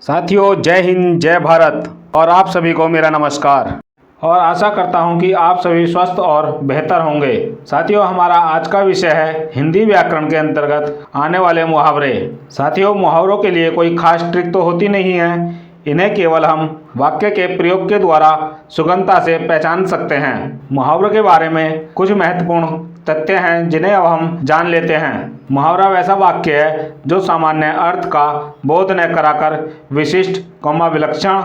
साथियों, जय हिंद, जय भारत। और आप सभी को मेरा नमस्कार और आशा करता हूं कि आप सभी स्वस्थ और बेहतर होंगे। साथियों, हमारा आज का विषय है हिंदी व्याकरण के अंतर्गत आने वाले मुहावरे। साथियों, मुहावरों के लिए कोई खास ट्रिक तो होती नहीं है, इन्हें केवल हम वाक्य के प्रयोग के द्वारा सुगमता से पहचान सकते हैं। मुहावरों के बारे में कुछ महत्वपूर्ण तथ्य हैं जिन्हें अब हम जान लेते हैं। मुहावरा वैसा वाक्य है जो सामान्य अर्थ का बोध न कराकर विशिष्ट, विलक्षण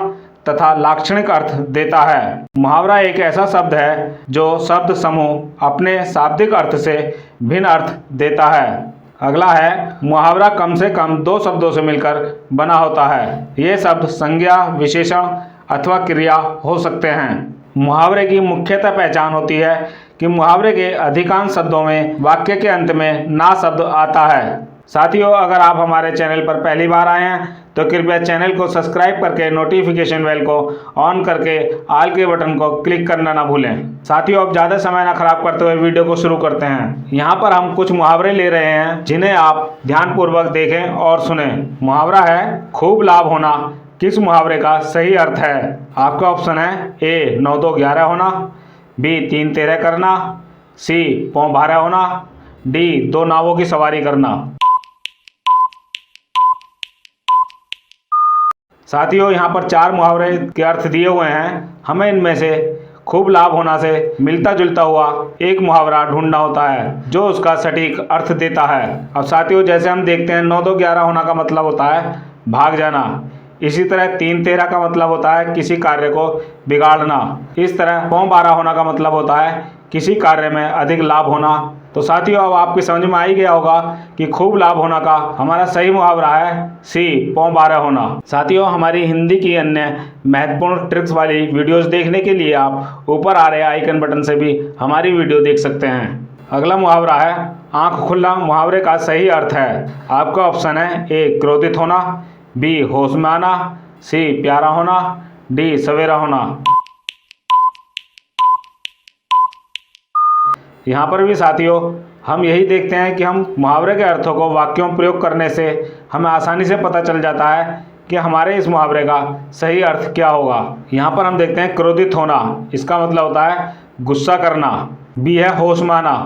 तथा लाक्षणिक अर्थ देता है। मुहावरा एक ऐसा शब्द है जो शब्द समूह अपने शाब्दिक अर्थ से भिन्न अर्थ देता है। अगला है, मुहावरा कम से कम दो शब्दों से मिलकर बना होता है। ये शब्द संज्ञा, विशेषण अथवा क्रिया हो सकते हैं। मुहावरे की मुख्यतः पहचान होती है कि मुहावरे के अधिकांश शब्दों में वाक्य के अंत में ना शब्द आता है। साथियों, अगर आप हमारे चैनल पर पहली बार आए हैं तो कृपया चैनल को सब्सक्राइब करके नोटिफिकेशन बेल को ऑन करके ऑल के बटन को क्लिक करना ना भूलें। साथियों, अब ज़्यादा समय ना खराब करते हुए वीडियो को शुरू करते हैं। यहाँ पर हम कुछ मुहावरे ले रहे हैं जिन्हें आप ध्यानपूर्वक देखें और सुने। मुहावरा है खूब लाभ होना। किस मुहावरे का सही अर्थ है? आपका ऑप्शन है ए 9 2 11 होना, बी 3 13 करना, सी पौ 12 होना, डी 2 नावों की सवारी करना। साथियों, यहाँ पर 4 मुहावरे के अर्थ दिए हुए हैं। हमें इनमें से खूब लाभ होना से मिलता जुलता हुआ एक मुहावरा ढूंढना होता है जो उसका सटीक अर्थ देता है। अब साथियों, जैसे हम देखते हैं 9 2 11 होना का मतलब होता है भाग जाना। इसी तरह 3 13 का मतलब होता है किसी कार्य को बिगाड़ना। इस तरह पौ 12 होना का मतलब होता है किसी कार्य में अधिक लाभ होना। तो साथियों, अब आपकी समझ में आ ही गया होगा कि खूब लाभ होना का हमारा सही मुहावरा है सी पौ 12 होना। साथियों, हमारी हिंदी की अन्य महत्वपूर्ण ट्रिक्स वाली वीडियोस देखने के लिए आप ऊपर आ रहे आइकन बटन से भी हमारी वीडियो देख सकते हैं। अगला मुहावरा है आंख खुलना। मुहावरे का सही अर्थ है, आपका ऑप्शन है ए क्रोधित होना, बी होश में आना, सी प्यारा होना, डी सवेरा होना। यहाँ पर भी साथियों हम यही देखते हैं कि हम मुहावरे के अर्थों को वाक्यों में प्रयोग करने से हमें आसानी से पता चल जाता है कि हमारे इस मुहावरे का सही अर्थ क्या होगा। यहाँ पर हम देखते हैं क्रोधित होना, इसका मतलब होता है गुस्सा करना। बी है होश में आना।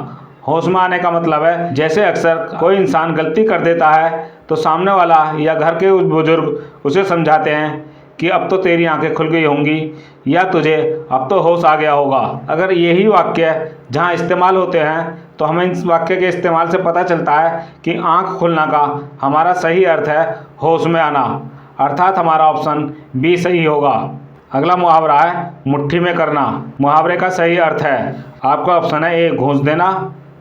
होश में आने का मतलब है जैसे अक्सर कोई इंसान गलती कर देता है तो सामने वाला या घर के बुजुर्ग उसे समझाते हैं कि अब तो तेरी आंखें खुल गई होंगी या तुझे अब तो होश आ गया होगा। अगर यही वाक्य जहाँ इस्तेमाल होते हैं तो हमें इस वाक्य के इस्तेमाल से पता चलता है कि आंख खुलना का हमारा सही अर्थ है होश में आना, अर्थात हमारा ऑप्शन बी सही होगा। अगला मुहावरा है मुट्ठी में करना। मुहावरे का सही अर्थ है, आपका ऑप्शन है ए घूंस देना,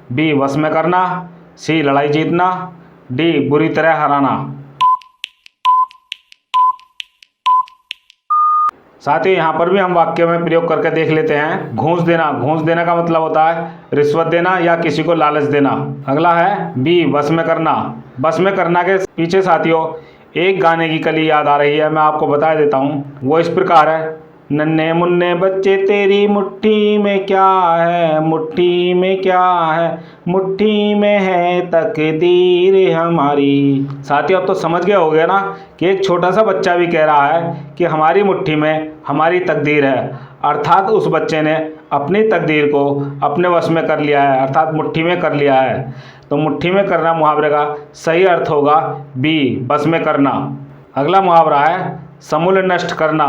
बी वश में करना, सी लड़ाई जीतना, डी बुरी तरह हराना। साथ ही यहाँ पर भी हम वाक्य में प्रयोग करके देख लेते हैं। घूंस देना। घूंस देने का मतलब होता है रिश्वत देना या किसी को लालच देना। अगला है बी वश में करना। वश में करना के पीछे साथियों एक गाने की कली याद आ रही है, मैं आपको बता देता हूँ। वो इस प्रकार है, नन्हे मुन्ने बच्चे तेरी मुट्ठी में क्या है, मुट्ठी में क्या है, मुट्ठी में है तकदीर हमारी। साथियों, अब तो समझ गए होंगे ना कि एक छोटा सा बच्चा भी कह रहा है कि हमारी मुट्ठी में हमारी तकदीर है, अर्थात उस बच्चे ने अपनी तकदीर को अपने वश में कर लिया है, अर्थात मुट्ठी में कर लिया है। तो मुट्ठी में करना मुहावरे का सही अर्थ होगा बी वश में करना। अगला मुहावरा है समूल नष्ट करना।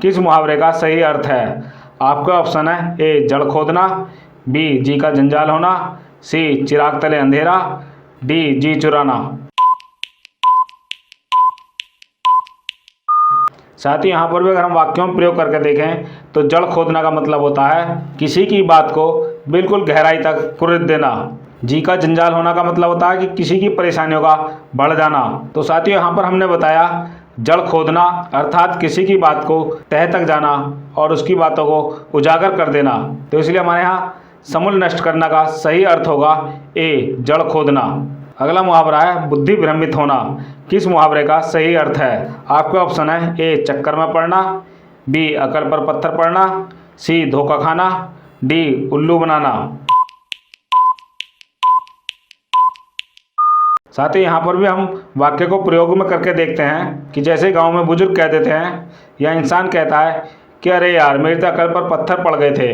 किस मुहावरे का सही अर्थ है? आपका ऑप्शन है ए जड़ खोदना, बी जी का जंजाल होना, सी चिराग तले अंधेरा, डी जी चुराना। साथ ही यहाँ पर भी अगर हम वाक्यों में प्रयोग करके देखें तो जड़ खोदना का मतलब होता है किसी की बात को बिल्कुल गहराई तक कुरेद देना। जी का जंजाल होना का मतलब होता है कि किसी की परेशानियों का बढ़ जाना। तो साथियों, यहाँ पर हमने बताया जड़ खोदना अर्थात किसी की बात को तह तक जाना और उसकी बातों को उजागर कर देना। तो इसलिए हमारे यहाँ समूल नष्ट करना का सही अर्थ होगा ए जड़ खोदना। अगला मुहावरा है बुद्धि भ्रमित होना। किस मुहावरे का सही अर्थ है? आपका ऑप्शन है ए चक्कर में पड़ना, बी अकल पर पत्थर पड़ना, सी धोखा खाना, डी उल्लू बनाना। साथ ही यहाँ पर भी हम वाक्य को प्रयोग में करके देखते हैं कि जैसे गांव में बुजुर्ग कह देते हैं या इंसान कहता है कि अरे यार मेरी तो अकल पर पत्थर पड़ गए थे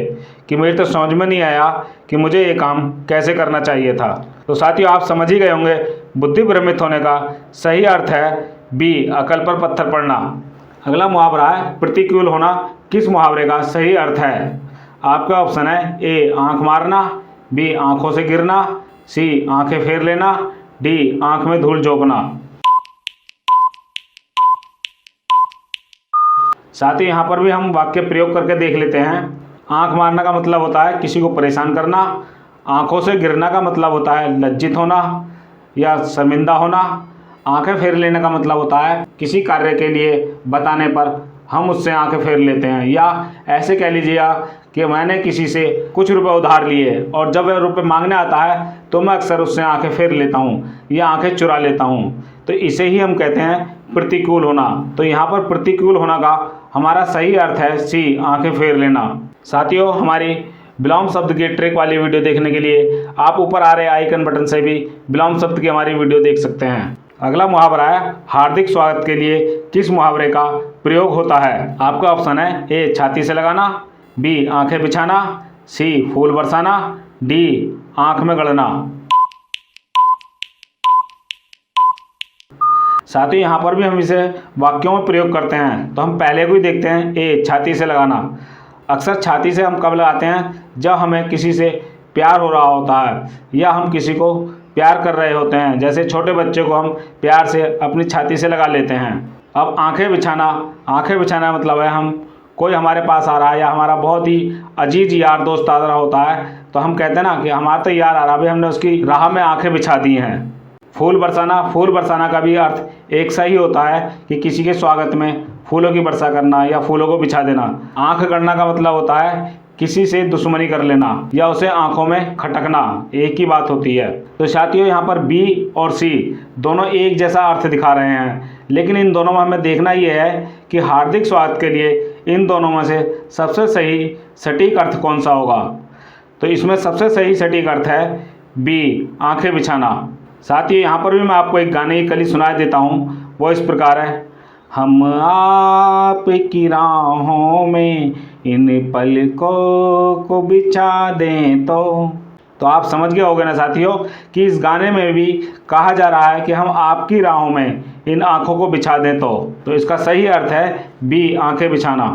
कि मेरी तो समझ में नहीं आया कि मुझे ये काम कैसे करना चाहिए था। तो साथियों आप समझ ही गए होंगे बुद्धि भ्रमित होने का सही अर्थ है बी, अकल पर पत्थर पड़ना। अगला मुहावरा है प्रतिकूल होना, किस मुहावरे का सही अर्थ है? आपका ऑप्शन है ए, आंख मारना, बी, आंखों से गिरना, सी, आंखें फेर लेना, डी, आंख में धूल झोंकना। साथ ही यहाँ पर भी हम वाक्य प्रयोग करके देख लेते हैं। आंख मारना का मतलब होता है किसी को परेशान करना, आंखों से गिरना का मतलब होता है लज्जित होना या शर्मिंदा होना, आंखें फेर लेने का मतलब होता है किसी कार्य के लिए बताने पर हम उससे आंखें फेर लेते हैं, या ऐसे कह लीजिए कि मैंने किसी से कुछ रुपए उधार लिए और जब वह रुपए मांगने आता है तो मैं अक्सर उससे आंखें फेर लेता हूँ या आंखें चुरा लेता हूँ, तो इसे ही हम कहते हैं प्रतिकूल होना। तो यहाँ पर प्रतिकूल होना का हमारा सही अर्थ है सी, आंखें फेर लेना। साथियों हमारी विलोम शब्द की ट्रिक वाली वीडियो देखने के लिए आप ऊपर आ रहे आइकन बटन से भी विलोम शब्द की हमारी वीडियो देख सकते हैं। अगला मुहावरा है हार्दिक स्वागत के लिए किस मुहावरे का प्रयोग होता है? आपका ऑप्शन है ए, छाती से लगाना, बी, आंखें बिछाना, सी, फूल बरसाना, डी, आंख में गड़ना। साथ ही यहाँ पर भी हम इसे वाक्यों में प्रयोग करते हैं। तो हम पहले को ही देखते हैं ए, छाती से लगाना। अक्सर छाती से हम कब लगाते हैं? जब हमें किसी से प्यार हो रहा होता है या हम किसी को प्यार कर रहे होते हैं, जैसे छोटे बच्चे को हम प्यार से अपनी छाती से लगा लेते हैं। अब आंखें बिछाना मतलब है हम कोई हमारे पास आ रहा है या हमारा बहुत ही अजीज यार दोस्त आ रहा होता है तो हम कहते हैं ना कि हमारा तो यार आ रहा, अभी हमने उसकी राह में आंखें बिछा दी हैं। फूल बरसाना का भी अर्थ एक सा ही होता है कि किसी के स्वागत में फूलों की वर्षा करना या फूलों को बिछा देना। आंख गड़ना का मतलब होता है किसी से दुश्मनी कर लेना या उसे आंखों में खटकना, एक ही बात होती है। तो साथियों यहाँ पर बी और सी दोनों एक जैसा अर्थ दिखा रहे हैं, लेकिन इन दोनों में हमें देखना यह है कि हार्दिक स्वागत के लिए इन दोनों में से सबसे सही सटीक अर्थ कौन सा होगा। तो इसमें सबसे सही सटीक अर्थ है बी, आंखें बिछाना। साथ ही यहाँ पर भी मैं आपको एक गाने की कली सुना देता हूँ, वो इस प्रकार है। हम आपकी राहों में इन पलकों को बिछा दें तो आप समझ गए होंगे ना साथियों कि इस गाने में भी कहा जा रहा है कि हम आपकी राहों में इन आँखों को बिछा दें तो इसका सही अर्थ है बी, आंखें बिछाना।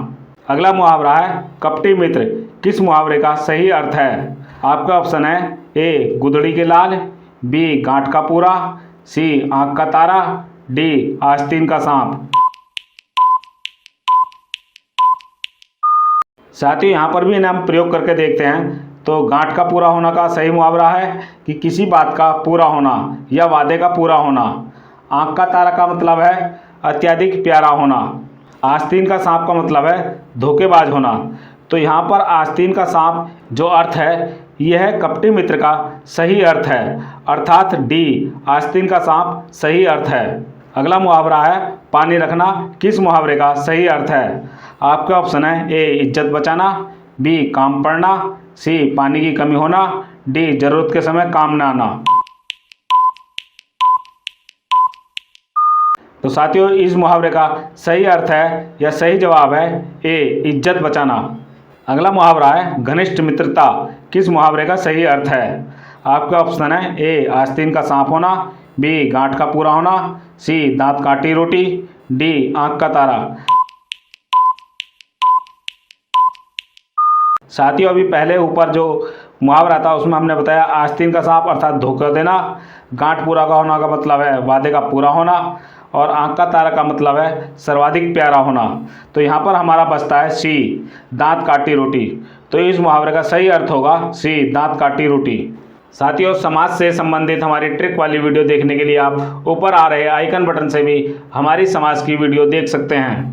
अगला मुहावरा है कपटी मित्र, किस मुहावरे का सही अर्थ है? आपका ऑप्शन है ए, गुदड़ी के लाल, बी, गांठ का पूरा, सी, आंख का तारा, डी, आस्तीन का सांप। साथ ही यहाँ पर भी इन्हें हम प्रयोग करके देखते हैं। तो गांठ का पूरा होना का सही मुहावरा है कि किसी बात का पूरा होना या वादे का पूरा होना। आंख का तारा का मतलब है अत्यधिक प्यारा होना। आस्तीन का सांप का मतलब है धोखेबाज होना। तो यहाँ पर आस्तीन का सांप जो अर्थ है यह कपटी मित्र का सही अर्थ है, अर्थात डी, आस्तीन का सांप सही अर्थ है। अगला मुहावरा है पानी रखना, किस मुहावरे का सही अर्थ है? आपका ऑप्शन है ए, इज्जत बचाना, बी, काम पड़ना, सी, पानी की कमी होना, डी, जरूरत के समय काम न आना। तो साथियों इस मुहावरे का सही अर्थ है या सही जवाब है ए, इज्जत बचाना। अगला मुहावरा है घनिष्ठ मित्रता, किस मुहावरे का सही अर्थ है? आपका ऑप्शन है ए, आस्तीन का सांप होना, बी, गांठ का पूरा होना, सी, दांत काटी रोटी, डी, आंख का तारा। साथियों अभी पहले ऊपर जो मुहावरा था उसमें हमने बताया आस्तीन का सांप अर्थात धोखा देना, गांठ पूरा का होना का मतलब है वादे का पूरा होना, और आंख का तारा का मतलब है सर्वाधिक प्यारा होना। तो यहाँ पर हमारा बचता है सी, दांत काटी रोटी। तो इस मुहावरे का सही अर्थ होगा सी, दांत काटी रोटी। साथियों समाज से संबंधित हमारी ट्रिक वाली वीडियो देखने के लिए आप ऊपर आ रहे आइकन बटन से भी हमारी समाज की वीडियो देख सकते हैं।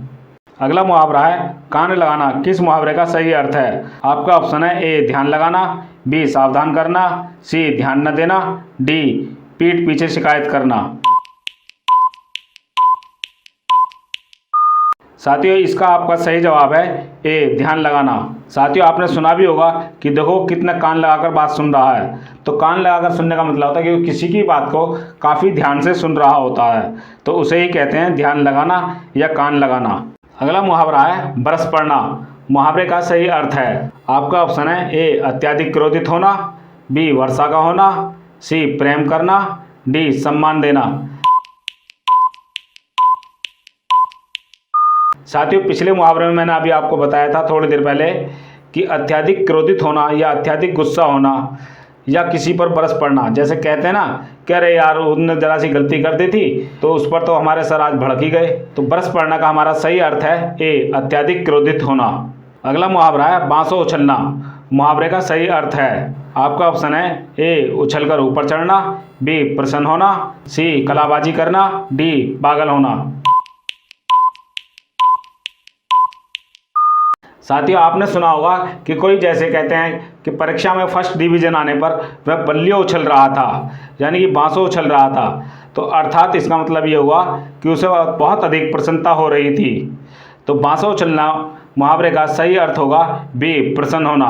अगला मुहावरा है कान लगाना, किस मुहावरे का सही अर्थ है? आपका ऑप्शन है ए, ध्यान लगाना, बी, सावधान करना, सी, ध्यान न देना, डी, पीठ पीछे शिकायत करना। साथियों इसका आपका सही जवाब है ए, ध्यान लगाना। साथियों आपने सुना भी होगा कि देखो कितना कान लगाकर बात सुन रहा है। तो कान लगाकर सुनने का मतलब होता है कि वो किसी की बात को काफ़ी ध्यान से सुन रहा होता है, तो उसे ही कहते हैं ध्यान लगाना या कान लगाना। अगला मुहावरा है बरस पड़ना। मुहावरे का सही अर्थ है, आपका ऑप्शन है ए, अत्यधिक क्रोधित होना, बी, वर्षा का होना, सी, प्रेम करना, डी, सम्मान देना। साथियों पिछले मुहावरे में मैंने अभी आपको बताया था थोड़ी देर पहले कि अत्यधिक क्रोधित होना या अत्यधिक गुस्सा होना या किसी पर बरस पड़ना, जैसे कहते हैं ना कि अरे यार उसने ज़रा सी गलती कर दी थी तो उस पर तो हमारे सर आज भड़क ही गए। तो बरस पड़ना का हमारा सही अर्थ है ए, अत्यधिक क्रोधित होना। अगला मुहावरा है बांसों उछलना। मुहावरे का सही अर्थ है, आपका ऑप्शन है ए, उछलकर ऊपर चढ़ना, बी, प्रसन्न होना, सी, कलाबाजी करना, डी, पागल होना। साथियों आपने सुना होगा कि कोई जैसे कहते हैं कि परीक्षा में फर्स्ट डिवीज़न आने पर वह बल्लियों उछल रहा था, यानी कि बांसों उछल रहा था। तो अर्थात इसका मतलब ये हुआ कि उसे बहुत अधिक प्रसन्नता हो रही थी। तो बांसों उछलना मुहावरे का सही अर्थ होगा बी, प्रसन्न होना।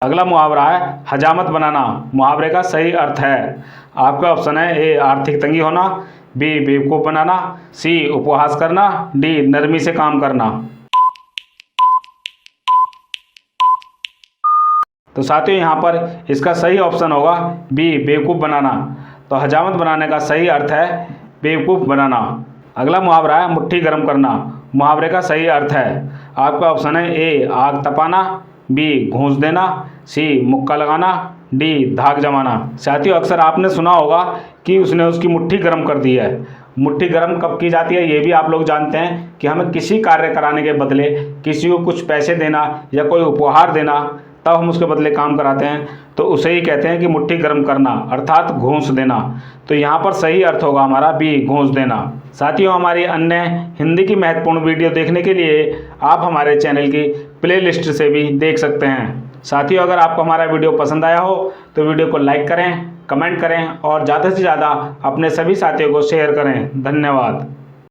अगला मुहावरा है हजामत बनाना। मुहावरे का सही अर्थ है, आपका ऑप्शन है ए, आर्थिक तंगी होना, बी, बेवकूफ़ बनाना, सी, उपहास करना, डी, नरमी से काम करना। तो साथियों यहाँ पर इसका सही ऑप्शन होगा बी, बेवकूफ़ बनाना। तो हजामत बनाने का सही अर्थ है बेवकूफ़ बनाना। अगला मुहावरा है मुट्ठी गर्म करना। मुहावरे का सही अर्थ है, आपका ऑप्शन है ए, आग तपाना, बी, घूंस देना, सी, मुक्का लगाना, डी, धाक जमाना। साथियों अक्सर आपने सुना होगा कि उसने उसकी मुट्ठी गर्म कर दी है। मुट्ठी गर्म कब की जाती है ये भी आप लोग जानते हैं कि हमें किसी कार्य कराने के बदले किसी को कुछ पैसे देना या कोई उपहार देना, तब हम उसके बदले काम कराते हैं, तो उसे ही कहते हैं कि मुट्ठी गर्म करना अर्थात घूंस देना। तो यहाँ पर सही अर्थ होगा हमारा बी, घूंस देना। साथियों हमारी अन्य हिंदी की महत्वपूर्ण वीडियो देखने के लिए आप हमारे चैनल की प्लेलिस्ट से भी देख सकते हैं। साथियों अगर आपको हमारा वीडियो पसंद आया हो तो वीडियो को लाइक करें, कमेंट करें और ज़्यादा से ज़्यादा अपने सभी साथियों को शेयर करें। धन्यवाद।